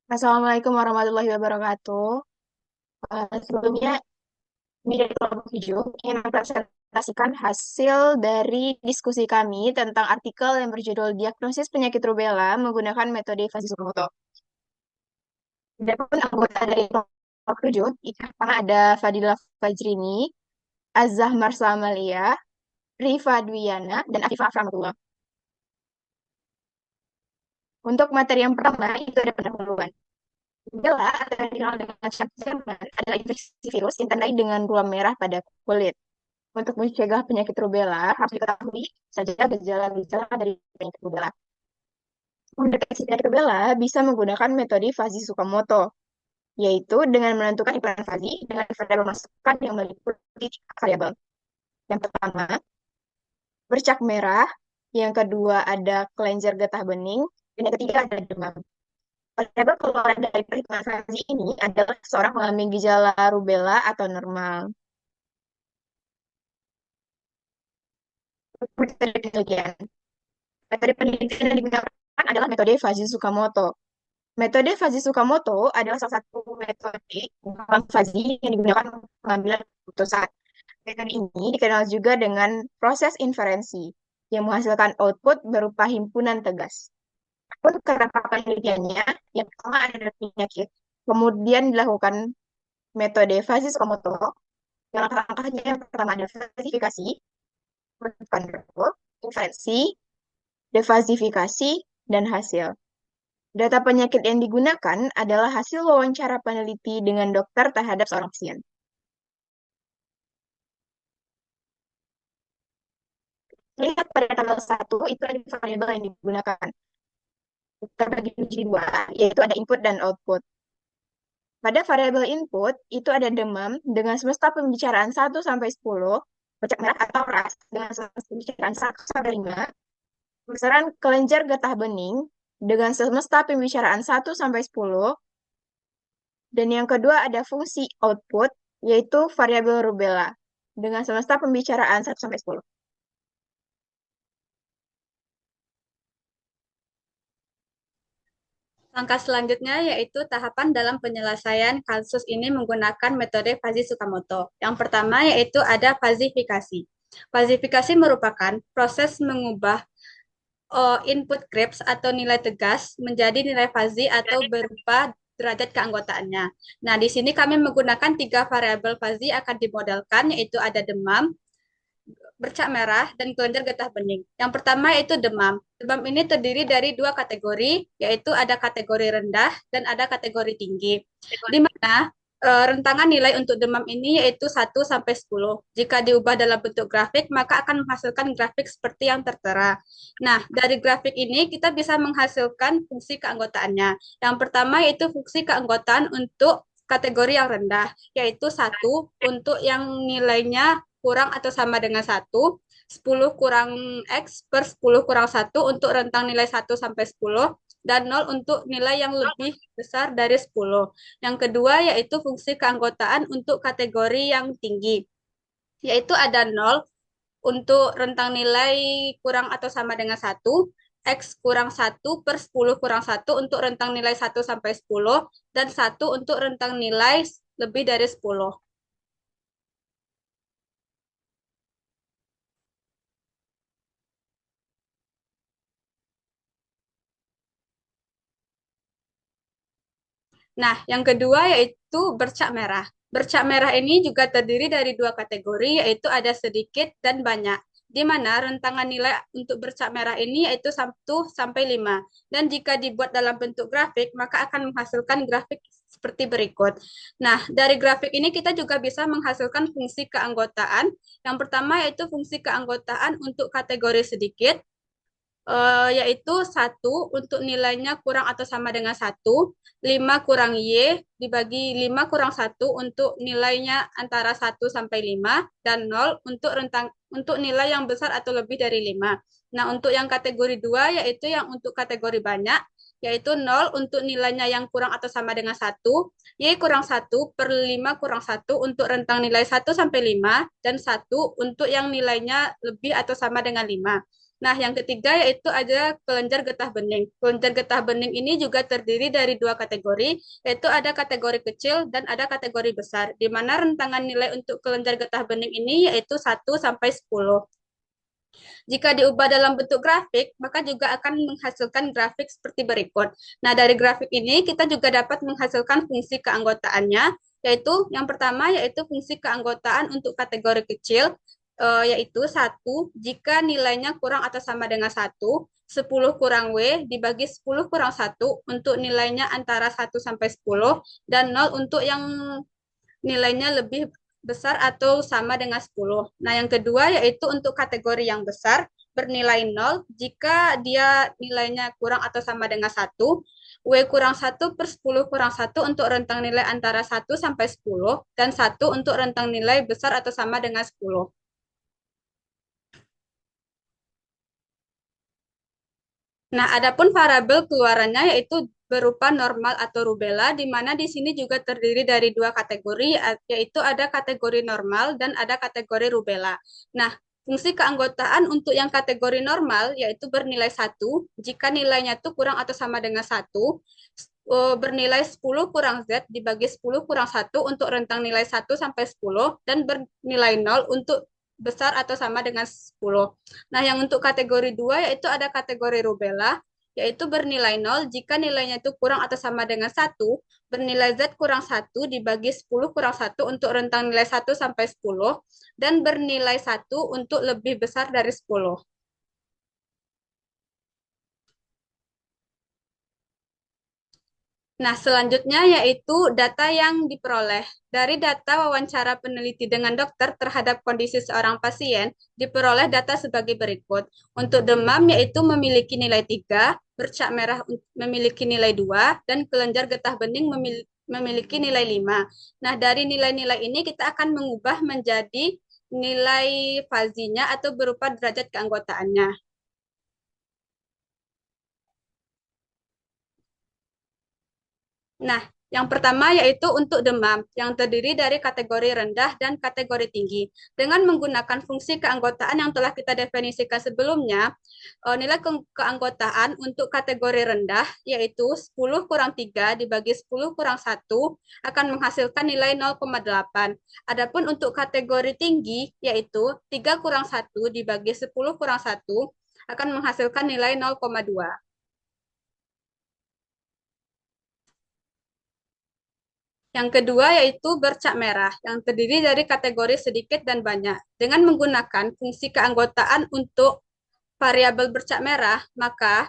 Assalamualaikum warahmatullahi wabarakatuh. Sebelumnya, ini dari kelompok 7 ingin mempresentasikan hasil dari diskusi kami tentang artikel yang berjudul Diagnosis Penyakit Rubella menggunakan metode Fasi Sukmoto. Adapun anggota dari kelompok 7, pertama ada Fadila Fajrini, Azah Marsamalia, Rifa Dwiyana, dan Afifah Aframatullah. Untuk materi yang pertama, itu ada pendahuluan. Rubella atau yang dikenal dengan cap Jerman adalah infeksi virus yang tandai dengan ruam merah pada kulit. Untuk mencegah penyakit rubella, harus diketahui saja gejala-gejala dari penyakit rubella. Mendeteksi penyakit rubella bisa menggunakan metode Fasi Sukamoto, yaitu dengan menentukan ikutan fasi dengan variabel masukan yang meliputi variabel. Yang pertama, bercak merah. Yang kedua, ada kelenjar getah bening. Dan yang ketiga, ada demam. Variabel keluaran dari perhitungan fasi ini adalah seorang mengalami gejala rubella atau normal. Metode penelitian. Metode penelitian yang digunakan adalah metode Fasi Sukamoto. Metode Fasi Sukamoto adalah salah satu metode dalam Fasi yang digunakan untuk pengambilan keputusan. Metode ini dikenal juga dengan proses inferensi yang menghasilkan output berupa himpunan tegas. Untuk kerangka penelitiannya, yang pertama ada penyakit, kemudian dilakukan metode Fasi Sukamoto. Yang langkah-langkahnya yang pertama ada klasifikasi, menentukan output, inferensi, defasifikasi, dan hasil. Data penyakit yang digunakan adalah hasil wawancara peneliti dengan dokter terhadap seorang pasien. Lihat pada tanggal 1, itu ada variabel yang digunakan. Terbagi menjadi dua, yaitu ada input dan output. Pada variabel input, itu ada demam dengan semesta pembicaraan 1 sampai 10, bercak merah atau ras dengan semesta pembicaraan 1 sampai 5, besaran kelenjar getah bening dengan semesta pembicaraan 1 sampai 10, dan yang kedua ada fungsi output, yaitu variabel rubella, dengan semesta pembicaraan 1 sampai 10. Langkah selanjutnya yaitu tahapan dalam penyelesaian kasus ini menggunakan metode Fasi Sukamoto. Yang pertama yaitu ada fazifikasi. Fazifikasi merupakan proses mengubah input Krebs atau nilai tegas menjadi nilai fazi atau berupa derajat keanggotaannya. Nah, di sini kami menggunakan tiga variabel fazi akan dimodelkan, yaitu ada demam, bercak merah, dan kelenjar getah bening. Yang pertama yaitu demam. Demam ini terdiri dari dua kategori, yaitu ada kategori rendah dan ada kategori tinggi. Di mana rentangan nilai untuk demam ini yaitu 1 sampai 10. Jika diubah dalam bentuk grafik, maka akan menghasilkan grafik seperti yang tertera. Nah, dari grafik ini kita bisa menghasilkan fungsi keanggotaannya. Yang pertama yaitu fungsi keanggotaan untuk kategori yang rendah, yaitu 1 untuk yang nilainya kurang atau sama dengan 1, 10 kurang X per 10 kurang 1 untuk rentang nilai 1 sampai 10, dan 0 untuk nilai yang lebih besar dari 10. Yang kedua yaitu fungsi keanggotaan untuk kategori yang tinggi, yaitu ada 0 untuk rentang nilai kurang atau sama dengan 1, X kurang 1 per 10 kurang 1 untuk rentang nilai 1 sampai 10, dan 1 untuk rentang nilai lebih dari 10. Nah, yang kedua yaitu bercak merah. Bercak merah ini juga terdiri dari dua kategori, yaitu ada sedikit dan banyak, di mana rentangan nilai untuk bercak merah ini yaitu 1 sampai 5. Dan jika dibuat dalam bentuk grafik, maka akan menghasilkan grafik seperti berikut. Nah, dari grafik ini kita juga bisa menghasilkan fungsi keanggotaan. Yang pertama yaitu fungsi keanggotaan untuk kategori sedikit, yaitu 1 untuk nilainya kurang atau sama dengan 1, 5 kurang Y dibagi 5 kurang 1 untuk nilainya antara 1 sampai 5, dan 0 untuk untuk nilai yang besar atau lebih dari 5. Nah, untuk yang kategori 2 yaitu yang untuk kategori banyak, yaitu 0 untuk nilainya yang kurang atau sama dengan 1, Y kurang 1 per 5 kurang 1 untuk rentang nilai 1 sampai 5, dan 1 untuk yang nilainya lebih atau sama dengan 5. Nah, yang ketiga yaitu ada kelenjar getah bening. Kelenjar getah bening ini juga terdiri dari dua kategori, yaitu ada kategori kecil dan ada kategori besar, di mana rentangan nilai untuk kelenjar getah bening ini yaitu 1 sampai 10. Jika diubah dalam bentuk grafik, maka juga akan menghasilkan grafik seperti berikut. Nah, dari grafik ini kita juga dapat menghasilkan fungsi keanggotaannya, yaitu yang pertama yaitu fungsi keanggotaan untuk kategori kecil, yaitu 1 jika nilainya kurang atau sama dengan 1, 10 kurang W dibagi 10 kurang 1 untuk nilainya antara 1 sampai 10, dan 0 untuk yang nilainya lebih besar atau sama dengan 10. Nah, yang kedua yaitu untuk kategori yang besar bernilai 0 jika dia nilainya kurang atau sama dengan 1, W kurang 1/10 kurang 1 untuk rentang nilai antara 1 sampai 10, dan 1 untuk rentang nilai besar atau sama dengan 10. Nah, adapun variabel keluarannya yaitu berupa normal atau rubella, di mana di sini juga terdiri dari dua kategori, yaitu ada kategori normal dan ada kategori rubella. Nah, fungsi keanggotaan untuk yang kategori normal yaitu bernilai 1 jika nilainya itu kurang atau sama dengan 1, bernilai 10 kurang Z dibagi 10 kurang 1 untuk rentang nilai 1 sampai 10, dan bernilai 0 untuk besar atau sama dengan 10. Nah, yang untuk kategori 2 yaitu ada kategori rubella, yaitu bernilai 0 jika nilainya itu kurang atau sama dengan 1, bernilai Z kurang 1 dibagi 10 kurang 1 untuk rentang nilai 1 sampai 10, dan bernilai 1 untuk lebih besar dari 10. Nah, selanjutnya yaitu data yang diperoleh. Dari data wawancara peneliti dengan dokter terhadap kondisi seorang pasien, diperoleh data sebagai berikut. Untuk demam yaitu memiliki nilai 3, bercak merah memiliki nilai 2, dan kelenjar getah bening memiliki nilai 5. Nah, dari nilai-nilai ini kita akan mengubah menjadi nilai fazinya atau berupa derajat keanggotaannya. Nah, yang pertama yaitu untuk demam, yang terdiri dari kategori rendah dan kategori tinggi. Dengan menggunakan fungsi keanggotaan yang telah kita definisikan sebelumnya, nilai keanggotaan untuk kategori rendah yaitu 10 kurang 3 dibagi 10 kurang 1 akan menghasilkan nilai 0,8. Adapun untuk kategori tinggi yaitu 3 kurang 1 dibagi 10 kurang 1 akan menghasilkan nilai 0,2. Yang kedua yaitu bercak merah, yang terdiri dari kategori sedikit dan banyak. Dengan menggunakan fungsi keanggotaan untuk variabel bercak merah, maka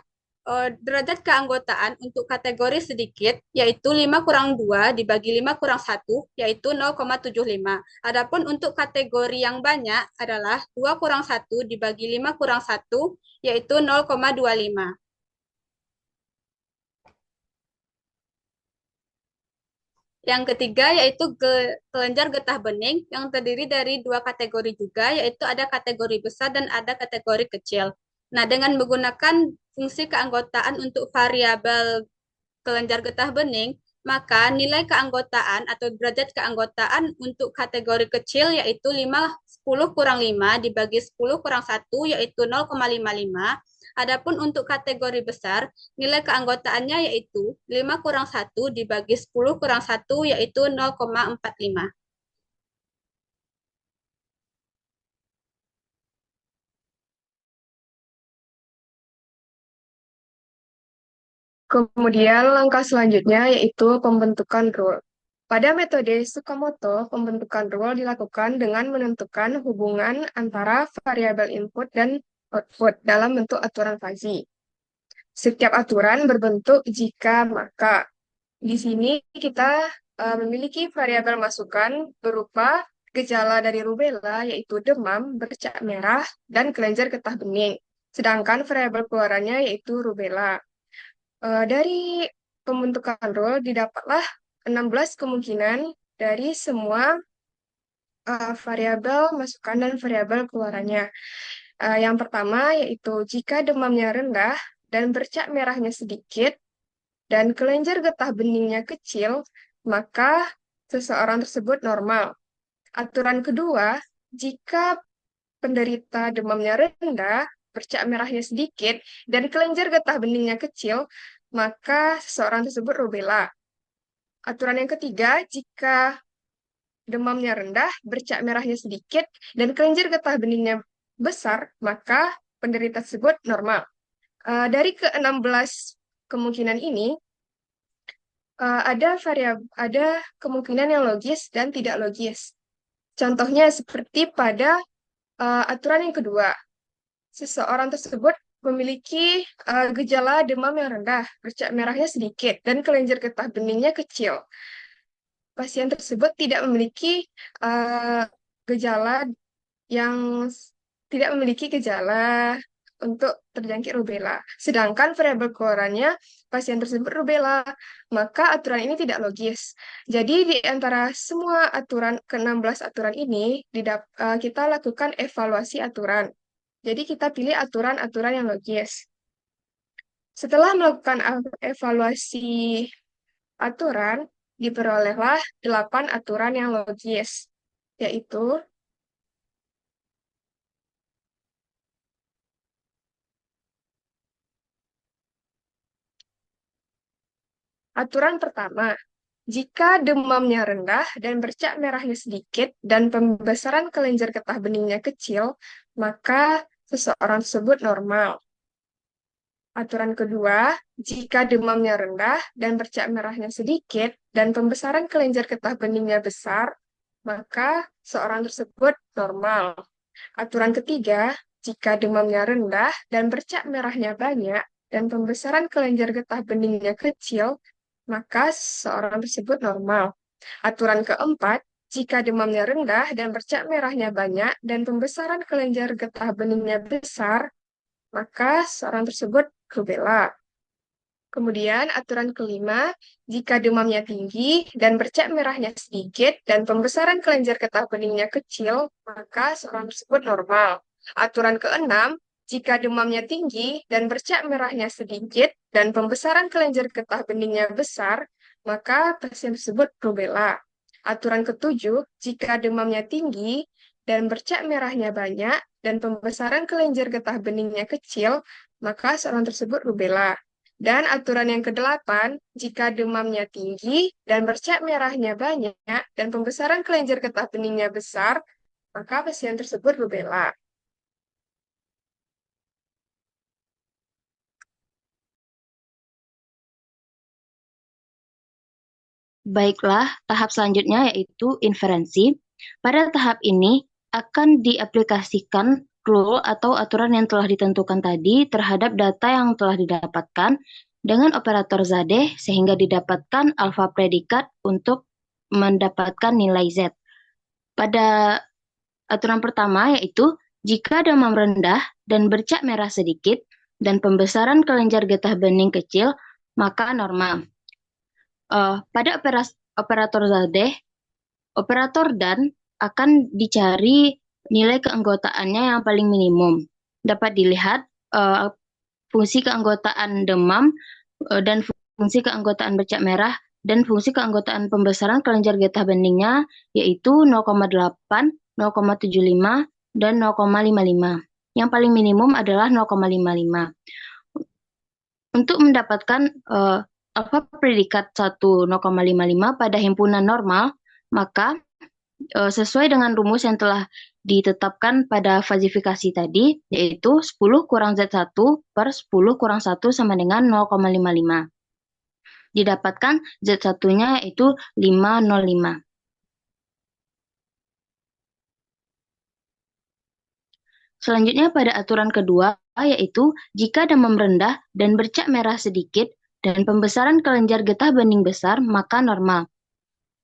derajat keanggotaan untuk kategori sedikit yaitu 5 kurang 2 dibagi 5 kurang 1 yaitu 0,75. Adapun untuk kategori yang banyak adalah 2 kurang 1 dibagi 5 kurang 1 yaitu 0,25. Yang ketiga yaitu kelenjar getah bening yang terdiri dari dua kategori juga, yaitu ada kategori besar dan ada kategori kecil. Nah, dengan menggunakan fungsi keanggotaan untuk variabel kelenjar getah bening, maka nilai keanggotaan atau derajat keanggotaan untuk kategori kecil yaitu 10 kurang 5 dibagi 10 kurang 1 yaitu 0,55. Adapun untuk kategori besar, nilai keanggotaannya yaitu 5 kurang 1 dibagi 10 kurang 1 yaitu 0,45. Kemudian langkah selanjutnya yaitu pembentukan rule. Pada metode Tsukamoto, pembentukan rule dilakukan dengan menentukan hubungan antara variabel input dan output dalam bentuk aturan fuzzy. Setiap aturan berbentuk jika maka. Di sini kita memiliki variabel masukan berupa gejala dari rubella yaitu demam, bercak merah, dan kelenjar getah bening. Sedangkan variabel keluarannya yaitu rubella. Dari pembentukan rule didapatlah 16 kemungkinan dari semua variabel masukan dan variabel keluarannya. Yang pertama yaitu jika demamnya rendah dan bercak merahnya sedikit dan kelenjar getah beningnya kecil, maka seseorang tersebut normal. Aturan kedua, jika penderita demamnya rendah, bercak merahnya sedikit, dan kelenjar getah beningnya kecil, maka seseorang tersebut rubella. Aturan yang ketiga, jika demamnya rendah, bercak merahnya sedikit, dan kelenjar getah beningnya besar, maka penderita tersebut normal. Dari ke-16 kemungkinan ini, ada kemungkinan yang logis dan tidak logis. Contohnya seperti pada aturan yang kedua, seseorang tersebut memiliki gejala demam yang rendah, bercak merahnya sedikit, dan kelenjar getah beningnya kecil. Pasien tersebut tidak memiliki gejala yang tidak memiliki gejala untuk terjangkit rubella. Sedangkan variabel keluarannya pasien tersebut rubella, maka aturan ini tidak logis. Jadi di antara semua aturan ke-16 aturan ini kita lakukan evaluasi aturan. Jadi kita pilih aturan-aturan yang logis. Setelah melakukan evaluasi aturan, diperolehlah 8 aturan yang logis, yaitu aturan pertama, jika demamnya rendah dan bercak merahnya sedikit dan pembesaran kelenjar getah beningnya kecil, maka seseorang tersebut normal. Aturan kedua, jika demamnya rendah dan bercak merahnya sedikit dan pembesaran kelenjar getah beningnya besar, maka seorang tersebut normal. Aturan ketiga, jika demamnya rendah dan bercak merahnya banyak dan pembesaran kelenjar getah beningnya kecil, maka seorang tersebut normal. Aturan keempat, jika demamnya rendah dan bercak merahnya banyak dan pembesaran kelenjar getah beningnya besar, maka seorang tersebut rubella. Kemudian aturan kelima, jika demamnya tinggi dan bercak merahnya sedikit dan pembesaran kelenjar getah beningnya kecil, maka seorang tersebut normal. Aturan keenam, jika demamnya tinggi dan bercak merahnya sedikit dan pembesaran kelenjar getah beningnya besar, maka pasien tersebut rubella. Aturan ketujuh, jika demamnya tinggi dan bercak merahnya banyak dan pembesaran kelenjar getah beningnya kecil, maka seorang tersebut rubella. Dan aturan yang kedelapan, jika demamnya tinggi dan bercak merahnya banyak dan pembesaran kelenjar getah beningnya besar, maka pasien tersebut rubella. Baiklah, tahap selanjutnya yaitu inferensi. Pada tahap ini akan diaplikasikan rule atau aturan yang telah ditentukan tadi terhadap data yang telah didapatkan dengan operator Zadeh sehingga didapatkan alfa predikat untuk mendapatkan nilai Z. Pada aturan pertama yaitu jika demam rendah dan bercak merah sedikit dan pembesaran kelenjar getah bening kecil, maka normal. Pada operator Zadeh, operator dan akan dicari nilai keanggotaannya yang paling minimum. Dapat dilihat fungsi keanggotaan demam dan fungsi keanggotaan bercak merah dan fungsi keanggotaan pembesaran kelenjar getah beningnya yaitu 0,8, 0,75, dan 0,55. Yang paling minimum adalah 0,55. Untuk mendapatkan alfa predikat 1,0,55 pada himpunan normal, maka sesuai dengan rumus yang telah ditetapkan pada fazifikasi tadi, yaitu 10 kurang Z1 per 10 kurang 1 sama dengan 0,55. Didapatkan Z1-nya yaitu 505. Selanjutnya pada aturan kedua, yaitu jika demam rendah dan bercak merah sedikit, dan pembesaran kelenjar getah bening besar, maka normal.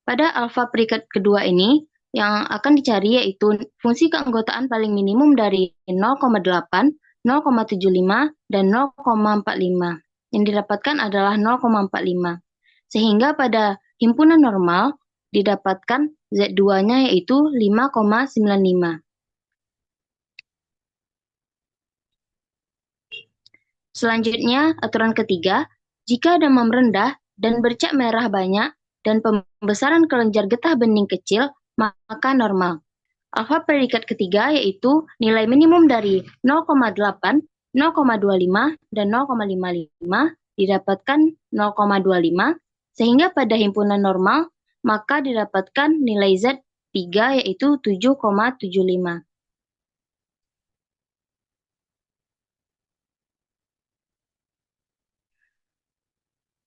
Pada alfa predikat kedua ini, yang akan dicari yaitu fungsi keanggotaan paling minimum dari 0,8, 0,75, dan 0,45. Yang didapatkan adalah 0,45. Sehingga pada himpunan normal, didapatkan Z2-nya yaitu 5,95. Selanjutnya, aturan ketiga, jika demam rendah dan bercak merah banyak dan pembesaran kelenjar getah bening kecil, maka normal. Alfa predikat ketiga yaitu nilai minimum dari 0,8, 0,25, dan 0,55 didapatkan 0,25, sehingga pada himpunan normal maka didapatkan nilai Z3 yaitu 7,75.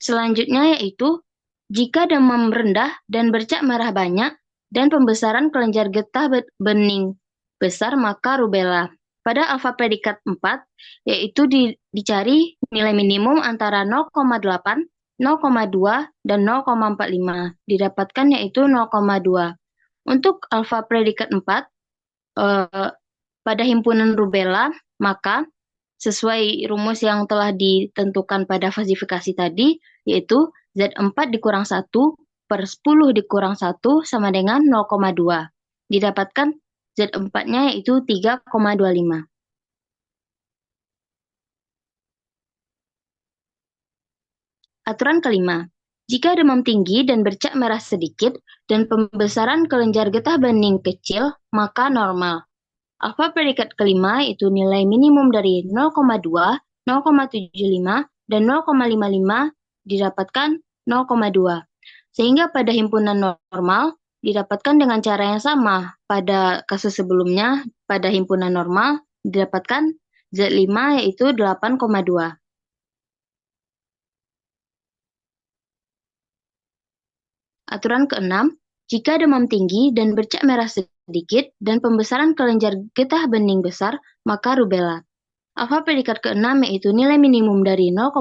Selanjutnya yaitu jika demam rendah dan bercak merah banyak dan pembesaran kelenjar getah bening besar maka rubella. Pada alfa predikat 4 yaitu dicari nilai minimum antara 0,8, 0,2 dan 0,45. Didapatkan yaitu 0,2. Untuk alfa predikat 4 pada himpunan rubella maka sesuai rumus yang telah ditentukan pada fasifikasi tadi, yaitu Z4 dikurang 1 per 10 dikurang 1 sama dengan 0,2. Didapatkan Z4-nya yaitu 3,25. Aturan kelima, jika demam tinggi dan bercak merah sedikit dan pembesaran kelenjar getah bening kecil, maka normal. Alfa predikat kelima itu nilai minimum dari 0,2, 0,75, dan 0,55 didapatkan 0,2. Sehingga pada himpunan normal didapatkan dengan cara yang sama. Pada kasus sebelumnya, pada himpunan normal didapatkan Z5 yaitu 8,2. Aturan keenam, jika demam tinggi dan bercak merah sedikit dan pembesaran kelenjar getah bening besar, maka rubella. Alfa predikat keenam yaitu nilai minimum dari 0,2,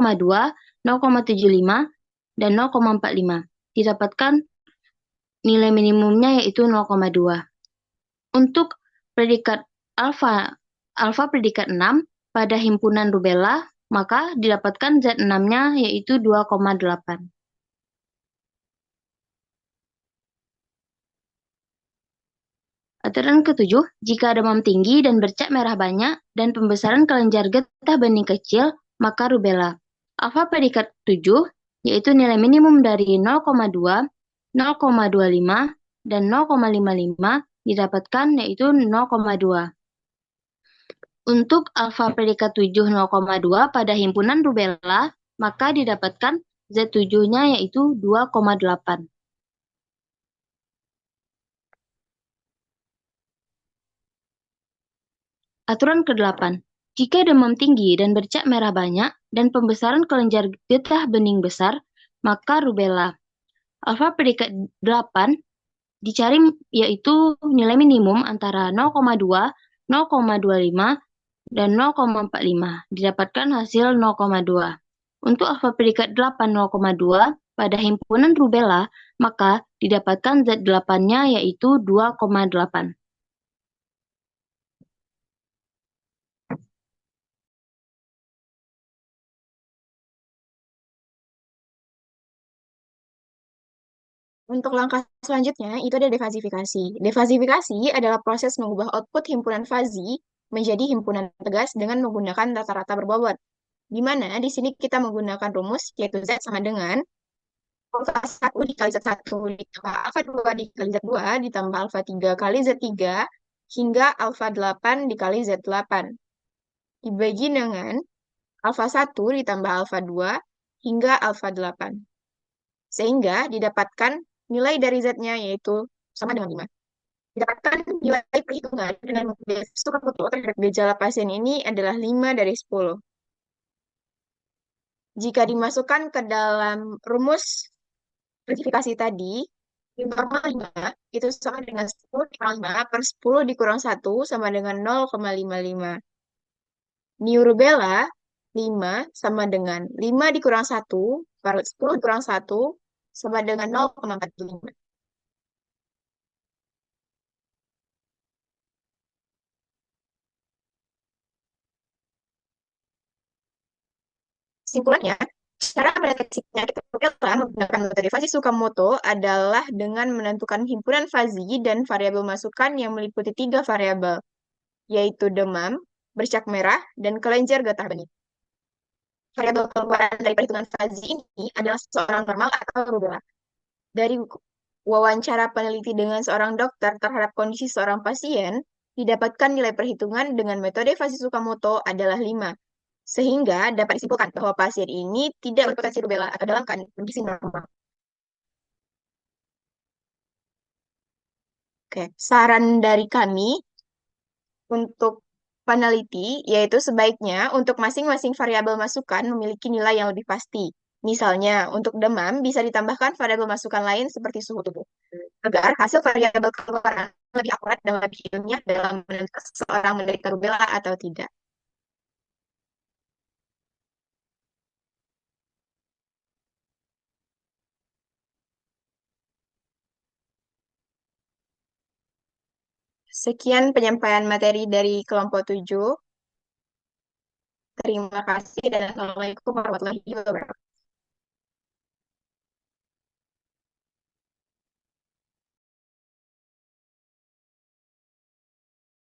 0,75, dan 0,45. Didapatkan nilai minimumnya yaitu 0,2. Untuk predikat alfa predikat 6 pada himpunan rubella, maka didapatkan Z6-nya yaitu 2,8. Aturan ketujuh, jika demam tinggi dan bercak merah banyak dan pembesaran kelenjar getah bening kecil, maka rubella. Alfa predikat 7, yaitu nilai minimum dari 0,2, 0,25, dan 0,55 didapatkan yaitu 0,2. Untuk alfa predikat 7 0,2 pada himpunan rubella, maka didapatkan Z7-nya yaitu 2,8. Aturan ke-8. Jika demam tinggi dan bercak merah banyak dan pembesaran kelenjar getah bening besar, maka rubella. Alfa predikat 8 dicari yaitu nilai minimum antara 0,2, 0,25, dan 0,45. Didapatkan hasil 0,2. Untuk alfa predikat 8 0,2 pada himpunan rubella, maka didapatkan Z8-nya yaitu 2,8. Untuk langkah selanjutnya, itu ada defasifikasi. Defasifikasi adalah proses mengubah output himpunan fazi menjadi himpunan tegas dengan menggunakan rata-rata berbobot. Di mana di sini kita menggunakan rumus, yaitu Z sama dengan alfa 1 dikali Z1 ditambah alfa 2 dikali Z2 ditambah alfa 3 kali Z3 hingga alfa 8 dikali Z8. Dibagi dengan alfa 1 ditambah alfa 2 hingga alfa 8. Sehingga didapatkan nilai dari Z-nya yaitu sama dengan 5. Didapatkan nilai perhitungan dengan menggunakan struktur terhadap gejala pasien ini adalah 5 dari 10. Jika dimasukkan ke dalam rumus verifikasi tadi, normal 5 itu sama dengan 10 dikurang 5 per 10 dikurang 1 sama dengan 0,55. New rubella 5 sama dengan 5 dikurang 1 per 10 dikurang 1 sama dengan 0,45. Kesimpulannya, cara mendeteksi penyakit rubella menggunakan metode fasi Tsukamoto adalah dengan menentukan himpunan fazi dan variabel masukan yang meliputi 3 variabel, yaitu demam, bercak merah, dan kelenjar getah bening. Variabel keluaran dari perhitungan fazi ini adalah seseorang normal atau rubella. Dari wawancara peneliti dengan seorang dokter terhadap kondisi seorang pasien, didapatkan nilai perhitungan dengan metode fase Tsukamoto adalah 5. Sehingga dapat disimpulkan bahwa pasien ini tidak berpotensi rubella atau dalam kondisi normal. Oke, saran dari kami untuk peneliti yaitu sebaiknya untuk masing-masing variabel masukan memiliki nilai yang lebih pasti. Misalnya, untuk demam bisa ditambahkan variabel masukan lain seperti suhu tubuh, agar hasil variabel keluaran lebih akurat dan lebih ilmiah dalam menentukan seseorang menderita rubella atau tidak. Sekian penyampaian materi dari kelompok 7. Terima kasih dan Assalamualaikum warahmatullahi wabarakatuh.